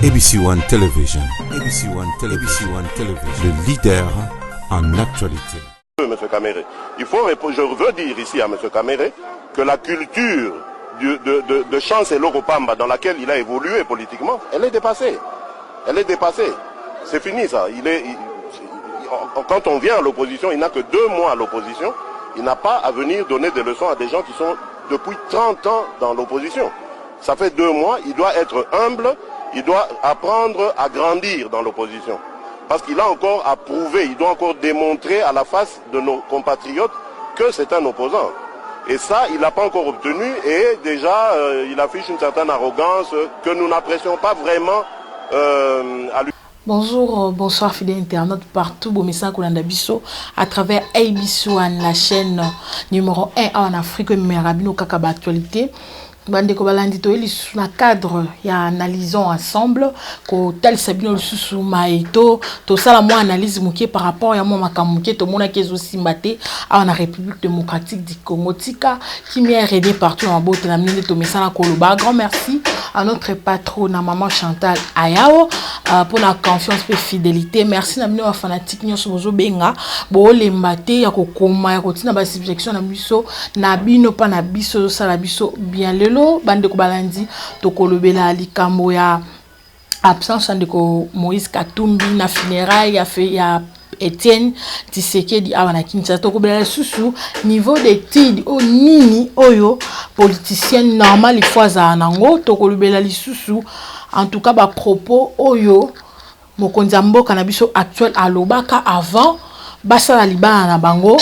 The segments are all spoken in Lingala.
ABC One Television. ABC One Television. ABC One Television. Le leader en actualité. Monsieur Caméré, je veux dire ici à Monsieur Caméré que la culture de Chancellor Opamba dans laquelle il a évolué politiquement, elle est dépassée. Elle est dépassée. C'est fini ça. Quand on vient à l'opposition, il n'a que 2 mois à l'opposition. Il n'a pas à venir donner des leçons à des gens qui sont depuis 30 ans dans l'opposition. Ça fait 2 mois, il doit être humble, il doit apprendre à grandir dans l'opposition. Parce qu'il a encore à prouver, il doit encore démontrer à la face de nos compatriotes que c'est un opposant. Et ça, il n'a pas encore obtenu et déjà, il affiche une certaine arrogance que nous n'apprécions pas vraiment à lui. Bonjour, bonsoir fidèles internautes partout, bon message Bisso à travers ABC One, la chaîne numéro 1 en Afrique, Merabino Kakaba Actualité. Bande ko balandi to eli sous la cadre ya analysons ensemble ko tel sabino sous maito to sala mo analyse mukie par rapport ya mo makamukie to mona kezo simbate à la République démocratique du Congo tika qui m'est aidé partout en botte na mine to mesana koloba. Grand merci à notre patronne maman Chantal Ayao pour la confiance et fidélité. Merci na mine wa fanatique nyoso bozo benga bo lembate ya ko koma ya ko tina ba subjection na biso na bino pa na biso sala biso bien le bande ko balandi to kolobela likambo ya absence de Moïse Katumbi na funérailles ya Etienne Tshisekedi awana Kinshasa to kobela susu niveau d'étude o nini oyo politicien normal il faut za nango to kolobela lisusu en tout cas ba propos oyo mokonzi mboka na biso actuel alobaka avant basala libana na bango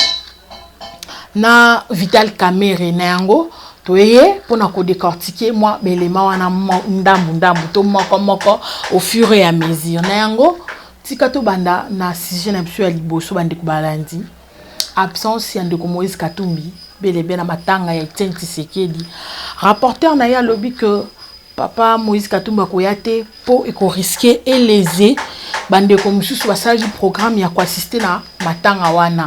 na Vital Kamerhe na yango toye pour na décortiquer moi belema wana ndambu to moko au fur et à mesure na yango tika to banda na sujet na biso ya liboso bande ko balandi absence ya ndeko Moïse Katumbi belebe na matanga ya Etienne Tshisekedi rapporteur na ya lobby que papa Moïse Katumbi akoyate po eko risquer et léser bande ko mususu basali programme ya ko assister na matanga wana.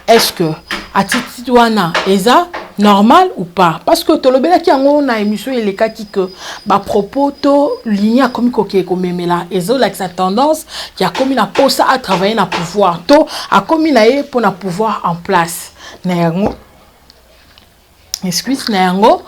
Est-ce que attitude wana eza normal ou pas? Parce que tolobela ki yango na émission et les cas qui que ba propos to ligne comme koke ko memela ezo like sa tendance qui a commis na posa à travailler na pouvoir to a commis na ye pour na pouvoir en place na yango excuse na yango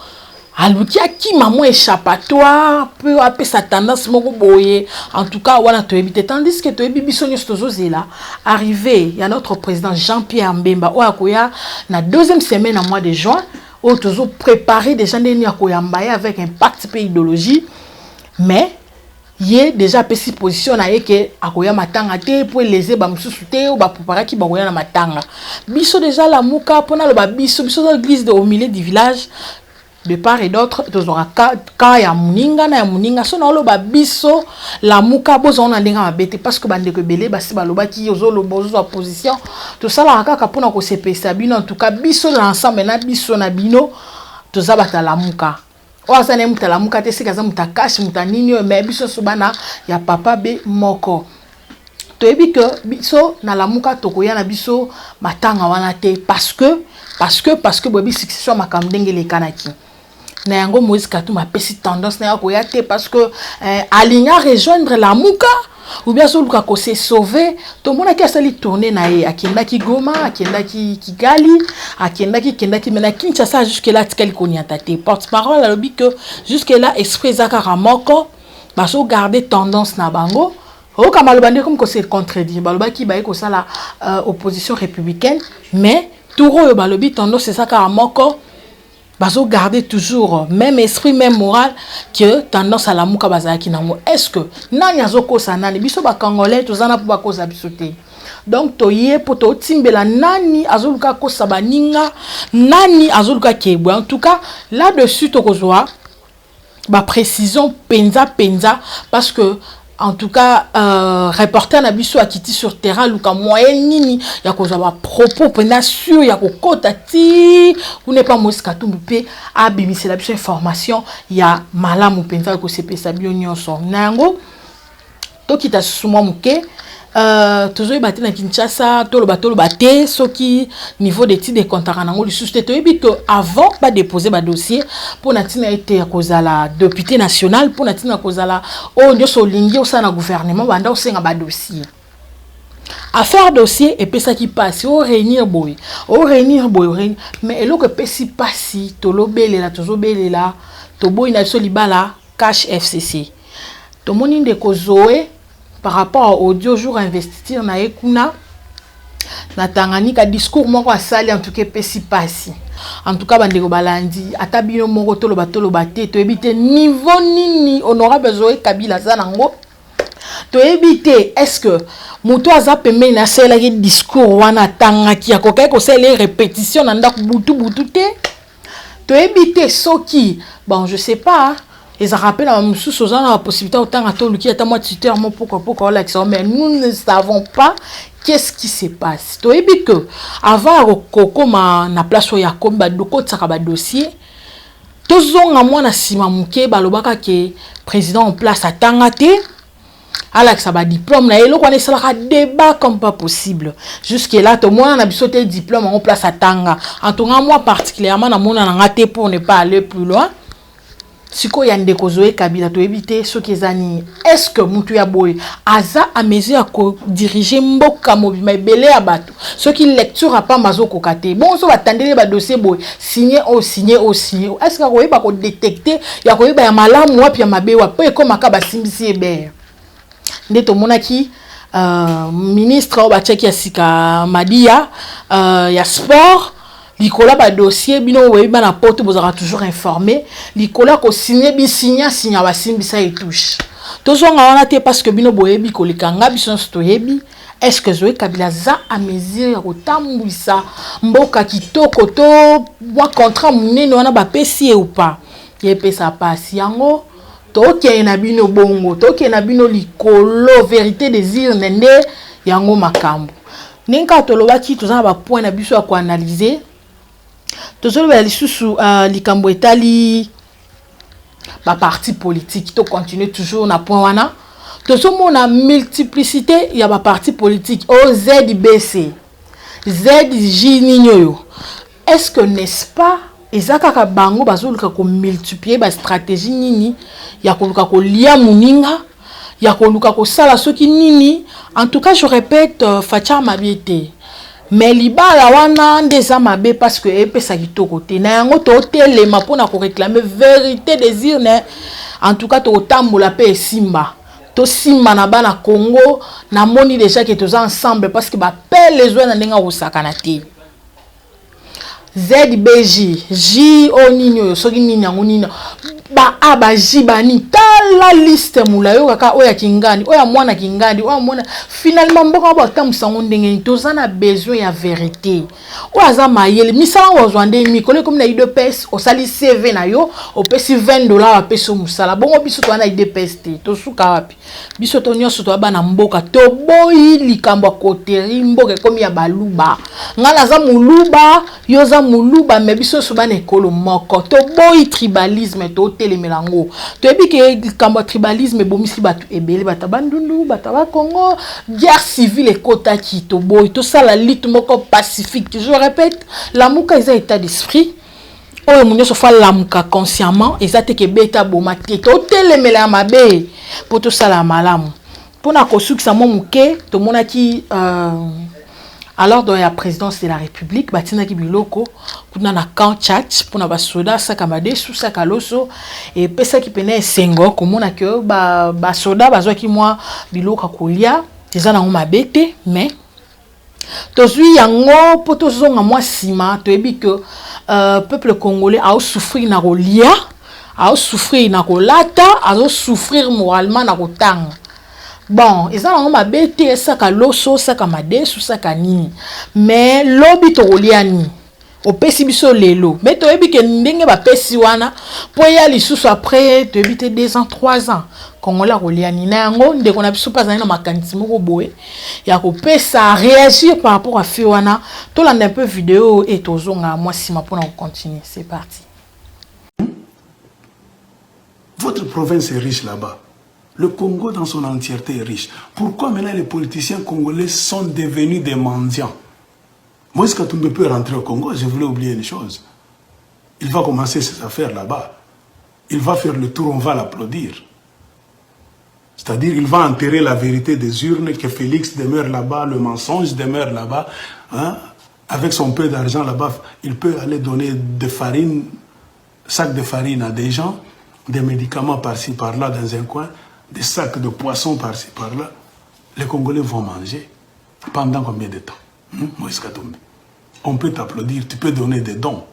aluki qui maman échappatoire peut appeler sa tendance moko boye en tout cas wana to éviter tandis que to ebibiso nyosto zozela arrivé il y a notre président Jean-Pierre Mbemba o akoya na 2e semaine en mois de juin o tozo préparer déjà ndeni akoya mbaye avec impact pe idéologie mais yé déjà pesi position na yeke akoya matanga te pour léser ba mususu te ou ba préparer ki ba koya na matanga biso déjà la muka pona lo ba biso dans l'église au milieu du village de part et d'autre tozora ka ya muninga na ya muninga so na loba biso la muka bozo na ndenga mabete parce que bande ko belé basi baloba ki ozolo bozo position to sala kaka pona ko sepesa bino en tout cas biso na ensemble na biso na bino tozabata la muka oza na muta la muka te sika za muta kashi muta nini mais biso so bana ya papa be moko to ebi que biso na la muka tokoya na biso matanga wana te parce que bobi succession makamdenge le kanaki na yango Moïse Katumbi a pesi tendance na ko yate parce que aligna rejoindre la muka ou bien soluka ko se sauver to mona ki asali tourner na ye akenda ki Goma akenda ki Kigali akenda ki mena Kinshasa jusque là tikali koni atate porte-parole a lobby que jusque là esprit zakara moko ba so garder tendance na bango o kama lobande comme ko se contredire baloba ki ba ko sala opposition républicaine mais touro yo balobi tendance c'est ça ka moko bazo garder toujours même esprit même moral que tendance à la muka bazaki nango. Est-ce que nani azoko sanani biso ba congolais tozana pour ba koza bisote donc toye poto timbela nani azoluka ko sabaninga nani azoluka kebwe en tout cas là-dessus tokozwa ba précision penza parce que en tout cas reporter na biso akiti sur terrain luka moyen nini ya kozaba propos pena sûr ya kokota ti ou n'est pas Moïse Katumbi pe abimisi la biso information ya malamu penza ko sepesa bio nyonso nango to kita suma muke toujours battu na Kinshasa tolo baté soki niveau d'étude de comptara nango lisusu te toyebi que avant pas déposer ba dossier pour natina été kozala député national pour natina kozala o nyoso lingi au sein na gouvernement banda au senga ba dossier affaire dossier et puis ça qui passe au réunir boy mais eloko pesi pasi tolo belela toujours belela to boy na so libala cash FCC to moni ndeko Zoé par rapport au audio jour investir na ekuna na Tanganyika discours moko asali en tout cas pesi pasi en tout cas bandeko balandi atabino moko tolo baté to ebite niveau nini honorable Zoé Kabila zanango to ebite est-ce que muto aza pembe na sela ki discours wana tangaki akokai ko sele répétition na ndako butu te to ebite soki bon je sais pas. Et ça rappelle à nous sous la possibilité autant à tout le qui est à moi tuteur mon pourquoi l'accent mais nous ne savons pas qu'est-ce qui se passe. To ebi que avant koko na place où Yakom ba doko tsaka ba dossier to zonga mwana sima muke balobaka ke président en place atanga te Alex ba diplôme na eloko na sala débat comme pas possible. Jusque là to mwana na biso te diplôme en place atanga. En tout cas moi particulièrement na mona na ngate pour ne pas aller plus loin. Siko ya ndeko Zoé Kabila to éviter ce qui zani est-ce que mutu ya boy aza à mesure à diriger mboka mobima belé ya bato ce qui lecture a pas mazo kokate bon so batandele ba dossier boy signer est-ce que ko ba ko détecter ya ko ba ya malamu wapi ya mabe wa pe ko makaba simbisi ebe ndeto monaki ministre o ba cheki ya sika Madia ya sport Likola ba dossier bino webi na porte vous aura toujours informé likola ko signer bi signa ba simbisa et touche tozo ngana te parce que bino boyebi ko likanga biso stoyebi est-ce que Zoé Kabila za à mesure ko tambwisa mboka kitoko to wa contrat munene wana ba pesi ou pas yepe ça passe yango to ke na bino bongo to ke na bino likolo vérité désir nende yango makambo ninka tolobaki tozana ba point na biso ya ko analyser toujours ba lisusu likambo etali ba parti politique to continuer toujours na point wana to somo na multiplicité ya ba parti politique o ZBC ZJ ninyo est-ce que n'est-ce pas ezaka ka bango bazoluka ko multiplier ba stratégie nini ya koluka ko lia muninga ya koluka ko sala soki nini en tout cas je répète facha mabiete mais libala wana ndeza mabe parce que epesa kitoko te na yango to telema pona ko réclamer vérité désir ne en tout cas to tambola pe simba to simba na bana Congo na moni déjà que tous ensemble parce que ba pelle les oins na ndenga osakana te ZBJ J o ninyo soki nini yango nini ba abaji bani tala liste mulayo kaka oya kingani oya mwana kingani oya mwana finalement mboka ba tamusango ndenge tozana besoin ya vérité oya za mayele misala wazwande mikole comme na IDPS osali CV na yo opesi $20 apeso musala bongo biso to na IDPS te to suka wapi biso to nyoso to bana mboka to boyi likambo koteri mboka comme ya baluba ngala za muluba yo za muluba me biso so bana ekolo moko to boyi tribalisme to telemelango to ebi ke kambo tribalisme bomisi batu ebele bata bandundu bata ba Congo guerre civile ekota ki to boy to sala lutte moko pacifique je répète lamuka eza état d'esprit oyo munyo so fa lamuka consciemment ezate ke beta bomate to telemela mabe pour to sala malamu pona ko sukisa mo muke to monaki alors dans la présidence de la République batina ki biloko kuna na camp chat pour na basoda saka made sous saka loso et pesa ki pene sengo komona que ba soda bazwa ki moi biloko kolia teza na mabete mais tozui yango poto zonga moi sima to ebi que peuple congolais a souffrir na kolia a souffrir na kolata a souffrir moralement na kotanga. Bon, ils ont ma bête, ça ka loso, ça ka made, ça ka nini. Mais lobi to oliani. Au pesi biso lelo. Mais to ebi ke ndenge ba pesi wana. Po ya lisusu après to ebi te 2 ans, 3 ans. Kongola oliani na yango ndeko na biso pas na makanisi moko boye. Ya ko pesa réagir par rapport à fiwana. To lande un peu vidéo et to zonga moi si ma pour continuer. C'est parti. Votre province est riche là-bas. Le Congo dans son entièreté est riche. Pourquoi maintenant les politiciens congolais sont devenus des mendiants? Moïse Katumbi peut rentrer au Congo, je voulais oublier une chose. Il va commencer ses affaires là-bas. Il va faire le tour, on va l'applaudir. C'est-à-dire, il va enterrer la vérité des urnes, que Félix demeure là-bas, le mensonge demeure là-bas. Hein? Avec son peu d'argent là-bas, il peut aller donner des farines, sacs de farine à des gens, des médicaments par-ci, par-là, dans un coin, des sacs de poissons par-ci, par-là. Les Congolais vont manger. Pendant combien de temps? Moïse Katumbi. On peut t'applaudir, tu peux donner des dons.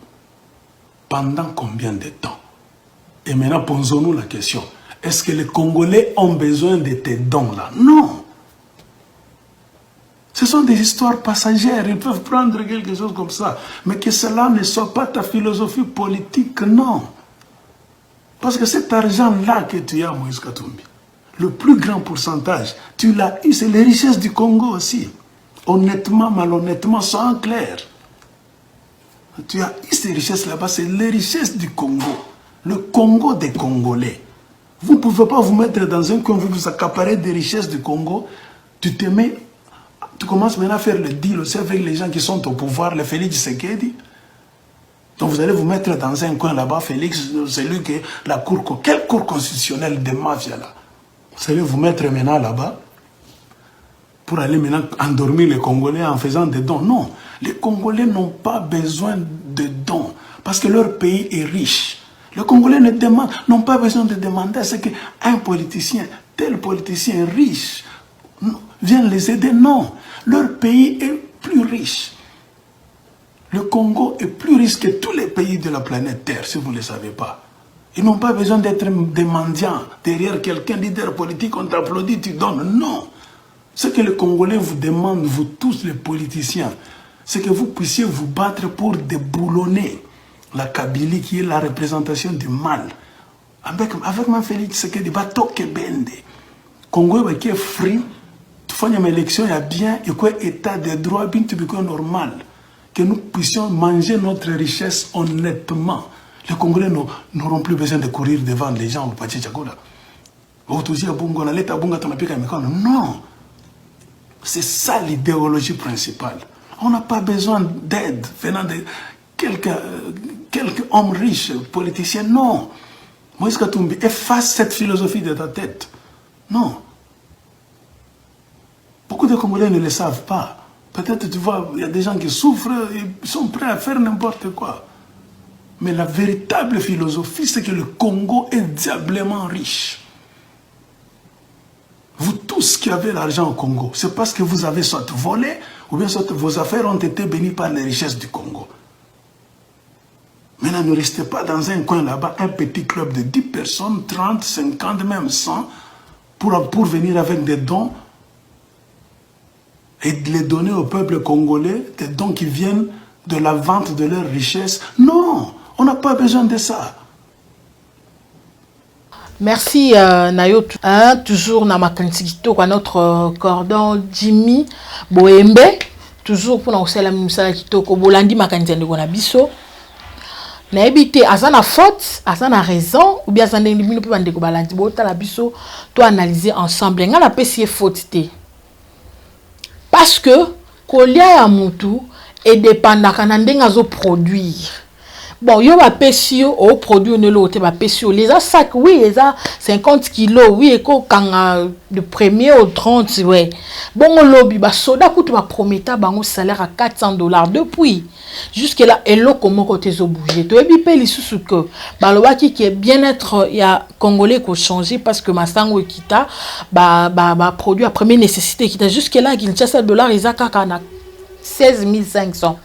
Pendant combien de temps? Et maintenant, posons-nous la question. Est-ce que les Congolais ont besoin de tes dons-là? Non. Ce sont des histoires passagères. Ils peuvent prendre quelque chose comme ça. Mais que cela ne soit pas ta philosophie politique, non. Parce que cet argent-là que tu as, Moïse Katumbi, le plus grand pourcentage, tu l'as eu, c'est les richesses du Congo aussi. Honnêtement, malhonnêtement, soyons clairs. Tu as eu ces richesses là-bas, c'est les richesses du Congo. Le Congo des Congolais. Vous ne pouvez pas vous mettre dans un coin, vous accaparez des richesses du Congo. Tu commences maintenant à faire le deal aussi avec les gens qui sont au pouvoir, les Félix Tshisekedi. Donc vous allez vous mettre dans un coin là-bas, Félix, c'est lui qui est la cour, quelle cour constitutionnelle de mafia là? Vous allez vous mettre maintenant là-bas pour aller maintenant endormir les Congolais en faisant des dons. Non, les Congolais n'ont pas besoin de dons parce que leur pays est riche. Les Congolais n'ont pas besoin de demander à ce qu'un politicien, tel politicien riche, vienne les aider. Non, leur pays est plus riche. Le Congo est plus riche que tous les pays de la planète Terre, si vous ne le savez pas. Ils n'ont pas besoin d'être des mendiants derrière quelqu'un, leader politique, on t'applaudit, tu donnes. Non. Ce que les Congolais vous demandent, vous tous les politiciens, c'est que vous puissiez vous battre pour déboulonner la Kabylie qui est la représentation du mal. Avec ma Félix Tshisekedi, Batoke Bende. Congo qui est free, tu fais une élection, il y a bien, et quoi état de droit, bien tu es normal. Que nous puissions manger notre richesse honnêtement. Les Congolais n'auront plus besoin de courir devant les gens au Pachi Chakola. Non. C'est ça l'idéologie principale. On n'a pas besoin d'aide venant de quelques hommes riches, politiciens. Non. Moïse Katumbi, efface cette philosophie de ta tête. Non. Beaucoup de Congolais ne le savent pas. Peut-être, tu vois, il y a des gens qui souffrent, ils sont prêts à faire n'importe quoi. Mais la véritable philosophie, c'est que le Congo est diablement riche. Vous tous qui avez l'argent au Congo, c'est parce que vous avez soit volé, ou bien soit vos affaires ont été bénies par les richesses du Congo. Maintenant, ne restez pas dans un coin là-bas, un petit club de 10 personnes, 30, 50, même 100, pour venir avec des dons et de les donner au peuple congolais, des dons qui viennent de la vente de leurs richesses. Non, on n'a pas besoin de ça. Merci Nayo. Toujours na makantikito kwa notre cordon Jimmy Boembe. Toujours pour nous la misala kitoko bolandi makantia ndeko na biso. Na ebité azana faute, azana raison ou bien azana ndimino pe bandeko balandi bota la biso to analyser ensemble. Nga la pesi faute té. Parce que kolia ya mutu et dépendaka na ndenga zo produire. Bon, yo va pesi au produit ne l'autre va pesi les a sac oui les a 50 kilos oui et quand de premier au 30 ouais. Bon lobby ba soda coûte va promettre bango salaire à $400 depuis jusque là et là comment côté zo bouger. To ebi pe lisusu que ba lobaki qui est bien-être il y a congolais ko changer parce que masango kita ba produit à première nécessité qui jusque là $16 ils a kaka na 16 500.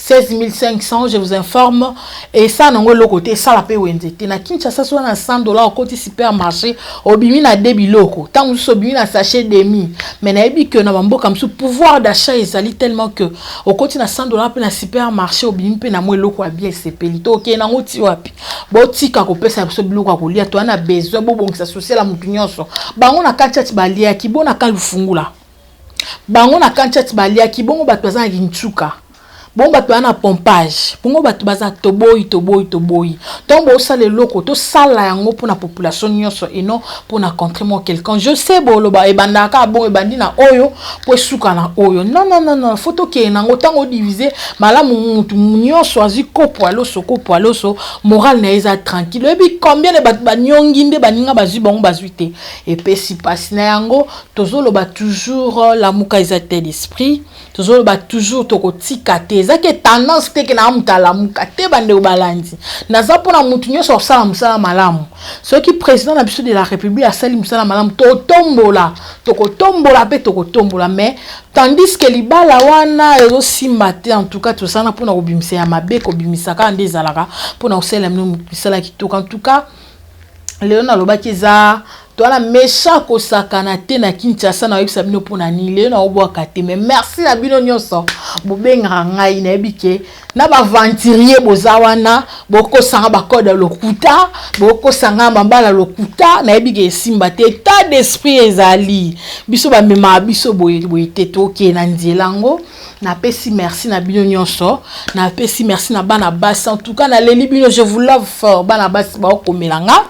16 500, je vous informe. Et ça, non, le côté, ça la paye Wenzete. Na Kinshasa, soit na $100 au côté supermarché, au bimi na debi loko. Tant que bimi na sachet demi. Mais na ebi que na bambo comme ce pouvoir d'achat est ali tellement que au côté na $100 pe na supermarché, au bimi pe na mo loko a bien se pelito. Ok, na ngoti wapi. Bo tika ko pesa so biloko ko lia to na besoin bo bon que ça social la mutu nyonso. Bango na kachati balia ki bona ka lufungula. Bango na kachati balia ki bongo bato za nchuka. bon bato ana pompage bongo bato baza toboyi tombo ça le loko to sala yango pour la population nyonso et non pour na contrer moi quelqu'un je sais boloba e bandaka bon e bandina oyo po suka na oyo non photo ke nango tango diviser malamu nyonso azi kopo aloso moral na eza tranquille et puis combien de bato banyongi nde baninga bazui bango bazuite et puis si passe na yango tozoloba toujours la muka eza tel esprit tozoloba toujours tokotika te eza ke tendance te ke na mutala muka te bande obalandi naza pona mutu nyonso osala musala malamu soki président na biso de la république asali musala malamu tokotombola pe tokotombola mais tandis que libala wana ezosimba te en tout cas tosala pona kobimisa ya mabe kobimisaka nde ezalaka pona kosala misala kitoko en tout cas Léon alobaki eza toala méchant kosakana te na Kinshasa na yebisa bino pona ni Léon obwaka te mais merci na bino nyonso bobenga ngai na yebike na ba venturier bozawana boko sanga ba code lokuta boko sanga mambala lokuta na yebike simba te état d'esprit ezali biso ba mema biso boye te toke na nzelango na pesi merci na bino nyonso na pesi merci na bana basi en tout cas na leli bino je vous love fort bana basi ba komelanga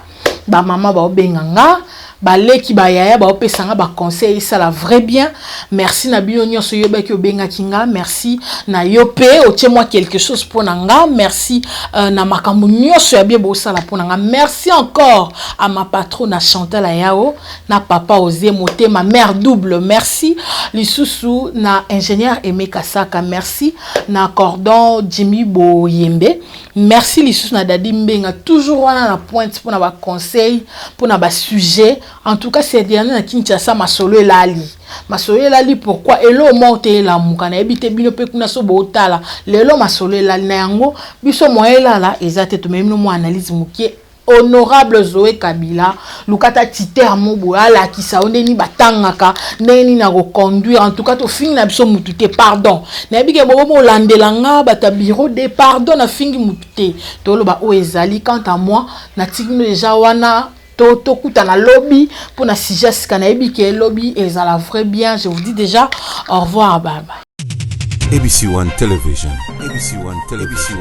ba mama ba obenganga baleki ba yaya ba opesanga ba conseil ça la vrai bien merci na bino nyonso yoba ki obenga kinga merci na yope otie moi quelque chose pour nanga merci na makambo nyonso ya bien bo sala pour nanga merci encore à ma patronne Chantal Ayao na papa Osé Moté ma mère double merci lisusu na ingénieur Aimé Kasaka merci na cordon Jimmy Boyembe merci lisusu na Dadi Mbenga toujours wana na pointe pour na ba conseil pour na ba sujet. En tout cas, c'est dernier na Kinshasa masolo elali. Masolo elali pourquoi elo monte la muka na ebite bino pe kuna so botala. Lelo masolo elali na yango biso moela la ezate to même mo analyse mukie honorable Zoé Kabila lukata titer mobo ala ki sa ondeni batangaka neni na reconduire en tout cas to fingi na biso mutute pardon. Na ebike bobo mo landelanga bata bureau de pardon na fingi mutute. To loba o ezali quant à moi na tikino déjà wana to kuta na lobby pour na sujet kana ebike lobby et ça la vrai bien je vous dis déjà au revoir bye bye. ABC One Television. ABC One Television.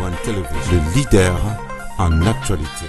Le leader en actualité.